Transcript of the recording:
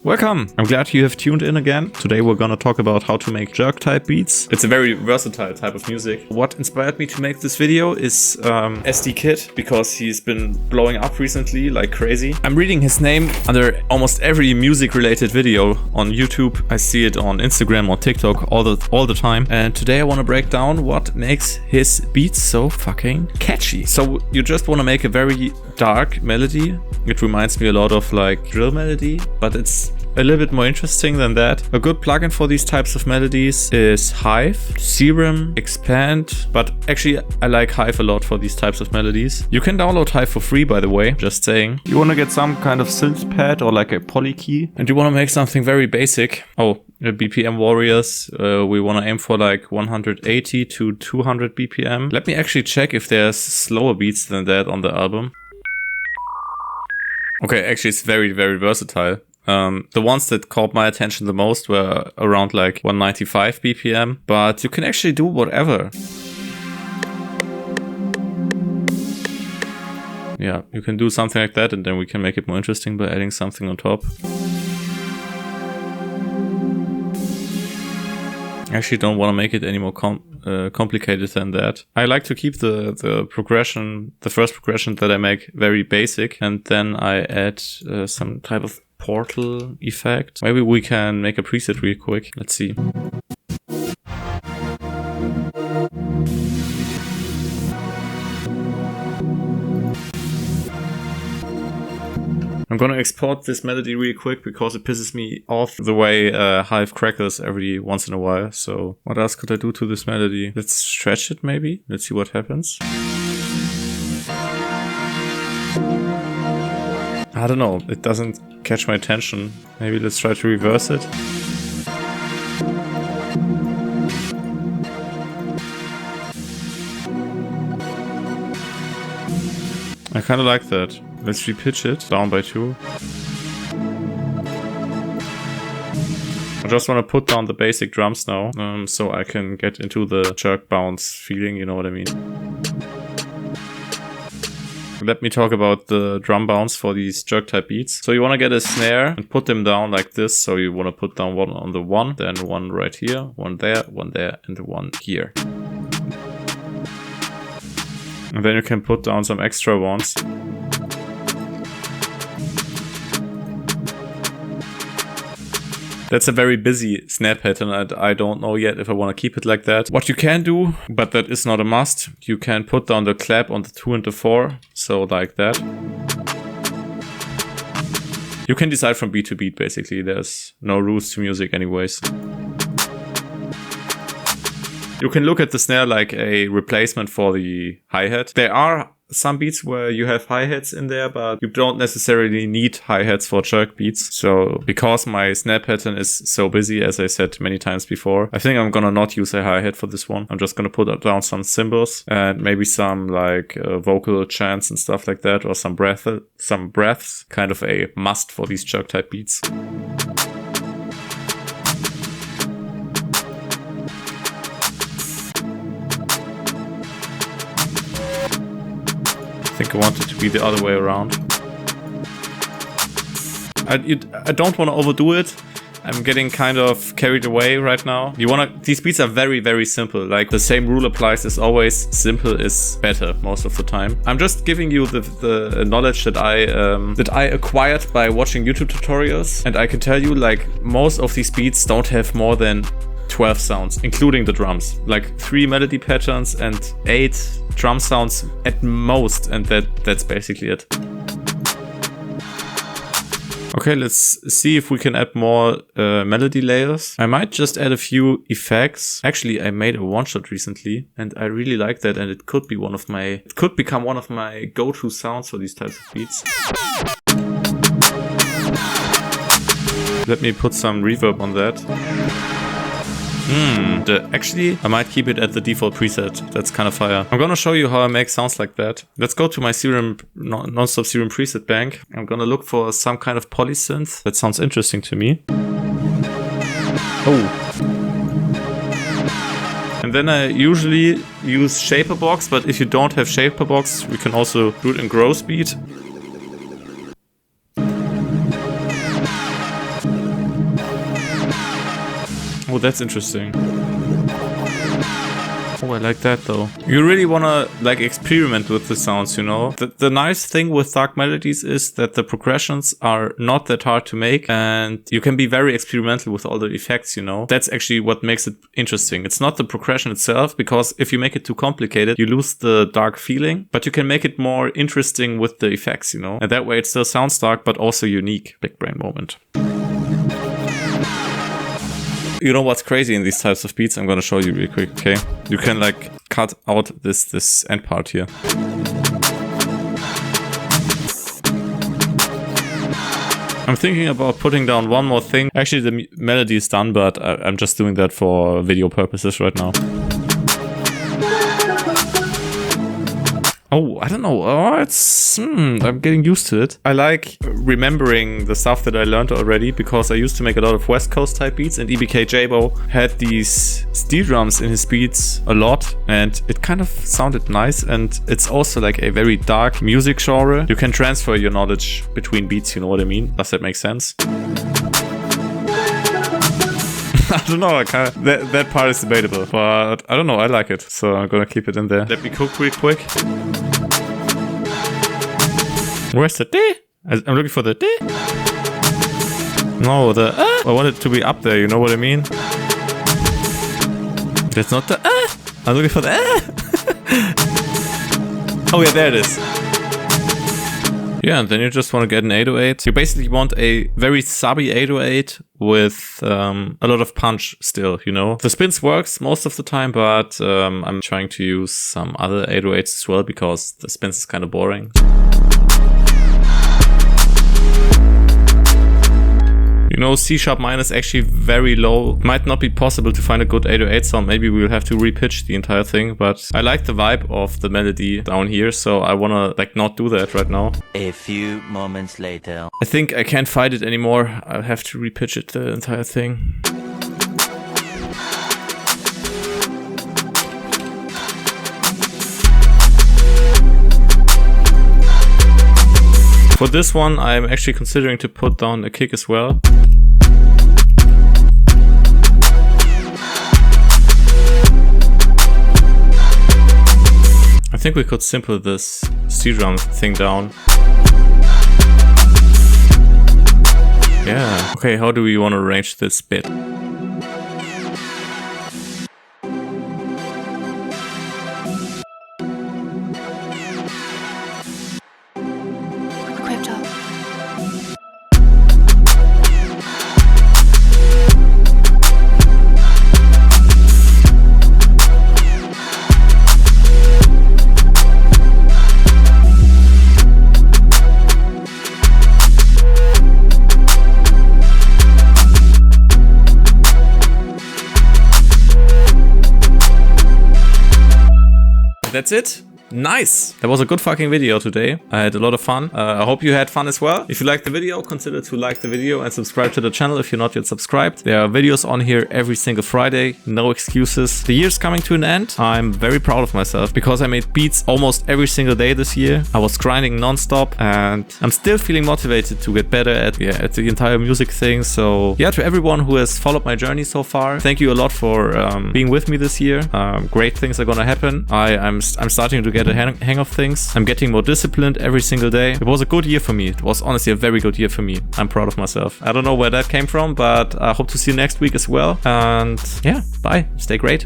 Welcome! I'm glad you have tuned in again. Today we're gonna talk about how to make jerk type beats. It's a very versatile type of music. What inspired me to make this video is ESDEEKID, because he's been blowing up recently like crazy. I'm reading his name under almost every music related video on YouTube. I see it on Instagram or TikTok all the time. And today I want to break down what makes his beats so fucking catchy. So you just want to make a very dark melody. It reminds me a lot of like drill melody, but it's a little bit more interesting than that. A good plugin for these types of melodies is Hive, Serum, Expand, but actually I like Hive a lot for these types of melodies. You can download Hive for free, by the way, just saying. You want to get some kind of synth pad or like a poly key, and you want to make something very basic. Oh, BPM Warriors, we want to aim for like 180 to 200 BPM. Let me actually check if there's slower beats than that on the album. Okay, actually it's very, very versatile. The ones that caught my attention the most were around like 195 BPM, but you can actually do whatever. Yeah, you can do something like that, and then we can make it more interesting by adding something on top. I actually don't want to make it any more complicated than that. I like to keep the progression, the first progression that I make, very basic, and then I add some type of portal effect. Maybe we can make a preset real quick. Let's see. I'm gonna export this melody real quick because it pisses me off the way Hive crackles every once in a while. So what else could I do to this melody? Let's stretch it maybe. Let's see what happens. I don't know. It doesn't catch my attention. Maybe let's try to reverse it. I kind of like that. Let's repitch it down by 2. I just want to put down the basic drums now, so I can get into the jerk bounce feeling, you know what I mean. Let me talk about the drum bounce for these jerk type beats. So you want to get a snare and put them down like this. So you want to put down one on the 1, then one right here, one there, and the one here. And then you can put down some extra ones. That's a very busy snare pattern, and I don't know yet if I want to keep it like that. What you can do, but that is not a must, you can put down the clap on the 2 and the 4, so like that. You can decide from beat to beat, basically. There's no rules to music anyways. You can look at the snare like a replacement for the hi-hat. There are some beats where you have hi-hats in there, but you don't necessarily need hi-hats for jerk beats. So because my snare pattern is so busy, as I said many times before, I think I'm gonna not use a hi-hat for this one. I'm just gonna put down some cymbals and maybe some like vocal chants and stuff like that, or some breaths, kind of a must for these jerk type beats. I think I want it to be the other way around. I don't want to overdo it. I'm getting kind of carried away right now. These beats are very, very simple. Like the same rule applies as always. Simple is better most of the time. I'm just giving you the knowledge that I acquired by watching YouTube tutorials. And I can tell you, like, most of these beats don't have more than 12 sounds, including the drums. Like 3 melody patterns and 8 drum sounds at most, and that's basically it. Okay, let's see if we can add more melody layers. I might just add a few effects. Actually, I made a one-shot recently, and I really like that, and it could become one of my go-to sounds for these types of beats. Let me put some reverb on that. Actually, I might keep it at the default preset. That's kind of fire. I'm gonna show you how I make sounds like that. Let's go to my non-stop Serum preset bank. I'm gonna look for some kind of polysynth. That sounds interesting to me. Oh. And then I usually use Shaperbox, but if you don't have Shaperbox, we can also do it in grow speed. Oh, that's interesting. Oh, I like that though. You really wanna like experiment with the sounds, you know? The nice thing with dark melodies is that the progressions are not that hard to make and you can be very experimental with all the effects, you know? That's actually what makes it interesting. It's not the progression itself, because if you make it too complicated, you lose the dark feeling, but you can make it more interesting with the effects, you know? And that way it still sounds dark, but also unique. Big brain moment. You know what's crazy in these types of beats? I'm gonna show you real quick, okay? You can like cut out this end part here. I'm thinking about putting down one more thing. Actually, the melody is done, but I'm just doing that for video purposes right now. Oh, I don't know. Oh, I'm getting used to it. I like remembering the stuff that I learned already, because I used to make a lot of West Coast type beats, and EBK Jabo had these steel drums in his beats a lot, and it kind of sounded nice. And it's also like a very dark music genre. You can transfer your knowledge between beats, you know what I mean? Does that make sense? I don't know, that part is debatable, but I don't know, I like it, so I'm gonna keep it in there. Let me cook real quick. Where's the D? I'm looking for the D. No, the I want it to be up there, you know what I mean? That's not the I'm looking for the Oh yeah, there it is. Yeah, and then you just want to get an 808. You basically want a very subby 808 with a lot of punch still, you know. The spins works most of the time, but I'm trying to use some other 808s as well, because the spins is kind of boring. You know, C# minor is actually very low. Might not be possible to find a good 808 sound. Maybe we'll have to repitch the entire thing, but I like the vibe of the melody down here, so I wanna like not do that right now. A few moments later. I think I can't fight it anymore. I'll have to repitch it, the entire thing. For this one, I'm actually considering to put down a kick as well. I think we could simple this steel drum thing down. Yeah. Okay, how do we want to arrange this bit? That's it. Nice! That was a good fucking video today. I had a lot of fun. I hope you had fun as well. If you liked the video, consider to like the video and subscribe to the channel if you're not yet subscribed. There are videos on here every single Friday. No excuses. The year's coming to an end. I'm very proud of myself because I made beats almost every single day this year. I was grinding non-stop and I'm still feeling motivated to get better at the entire music thing. So yeah, to everyone who has followed my journey so far, thank you a lot for being with me this year. Great things are gonna happen. I'm starting to get a hang of things. I'm getting more disciplined every single day. It was a good year for me. It was honestly a very good year for me. I'm proud of myself. I don't know where that came from, but I hope to see you next week as well. And yeah, bye. Stay great.